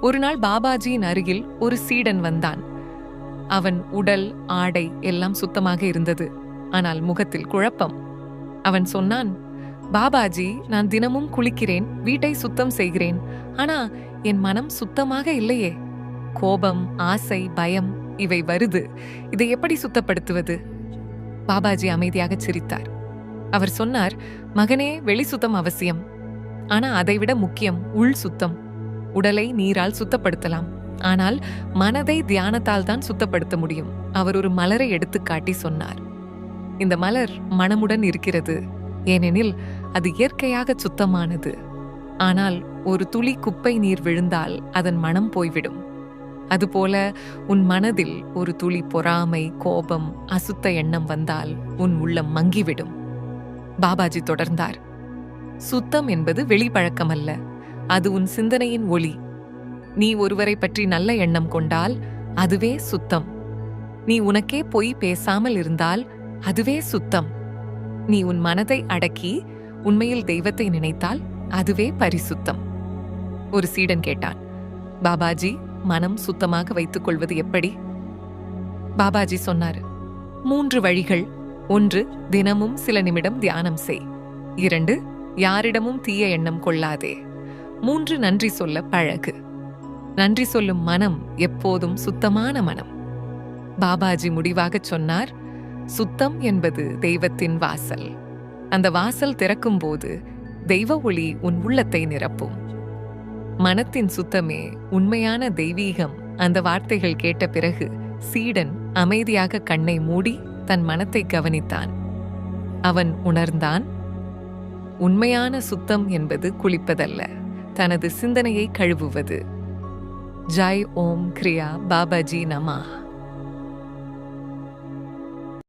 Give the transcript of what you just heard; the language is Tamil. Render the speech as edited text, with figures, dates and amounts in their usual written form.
ஒரு நாள் பாபாஜியின் அருகில் ஒரு சீடன் வந்தான். அவன் உடல், ஆடை எல்லாம் சுத்தமாக இருந்தது. ஆனால் முகத்தில் குழப்பம். அவன் சொன்னான், பாபாஜி, நான் தினமும் குளிக்கிறேன், வீட்டை சுத்தம் செய்கிறேன். ஆனா என் மனம் சுத்தமாக இல்லையே. கோபம், ஆசை, பயம் இவை வருது. இதை எப்படி சுத்தப்படுத்துவது? பாபாஜி அமைதியாக சிரித்தார். அவர் சொன்னார், மகனே, வெளி சுத்தம் அவசியம். ஆனா அதைவிட முக்கியம் உள் சுத்தம். உடலை நீரால் சுத்தப்படுத்தலாம், ஆனால் மனதை தியானத்தால் தான் சுத்தப்படுத்த முடியும். அவர் ஒரு மலரை எடுத்துக்காட்டி சொன்னார். இந்த மலர் மனமுடன் இருக்கிறது, ஏனெனில் அது இயற்கையாக சுத்தமானது. ஆனால் ஒரு துளி குப்பை நீர் விழுந்தால் அதன் மனம் போய்விடும். அதுபோல உன் மனதில் ஒரு துளி பொறாமை, கோபம், அசுத்த எண்ணம் வந்தால் உன் உள்ளம் மங்கிவிடும். பாபாஜி தொடர்ந்தார், சுத்தம் என்பது வெளிப்பழக்கம் அல்ல, அது உன் சிந்தனையின் ஒளி. நீ ஒருவரை பற்றி நல்ல எண்ணம் கொண்டால் அதுவே சுத்தம். நீ உனக்கே பொய் பேசாமல் இருந்தால் அதுவே சுத்தம். நீ உன் மனதை அடக்கி உண்மையில் தெய்வத்தை நினைத்தால் அதுவே பரிசுத்தம். ஒரு சீடன் கேட்டான், பாபாஜி, மனம் சுத்தமாக வைத்துக் கொள்வது எப்படி? பாபாஜி சொன்னார், 3 வழிகள். 1, தினமும் சில நிமிடம் தியானம் செய். 2, யாரிடமும் தீய எண்ணம் கொள்ளாதே. 3, நன்றி சொல்ல பழகு. நன்றி சொல்லும் மனம் எப்போதும் சுத்தமான மனம். பாபாஜி முடிவாகச் சொன்னார், சுத்தம் என்பது தெய்வத்தின் வாசல். அந்த வாசல் திறக்கும் போது தெய்வ ஒளி உன் உள்ளத்தை நிரப்பும். மனத்தின் சுத்தமே உண்மையான தெய்வீகம். அந்த வார்த்தைகள் கேட்ட பிறகு சீடன் அமைதியாக கண்ணை மூடி தன் மனத்தை கவனித்தான். அவன் உணர்ந்தான், உண்மையான சுத்தம் என்பது குளிப்பதல்ல, தனது சிந்தனையை கழுவுவது. ஜெய் ஓம் கிரியா பாபாஜி நமः.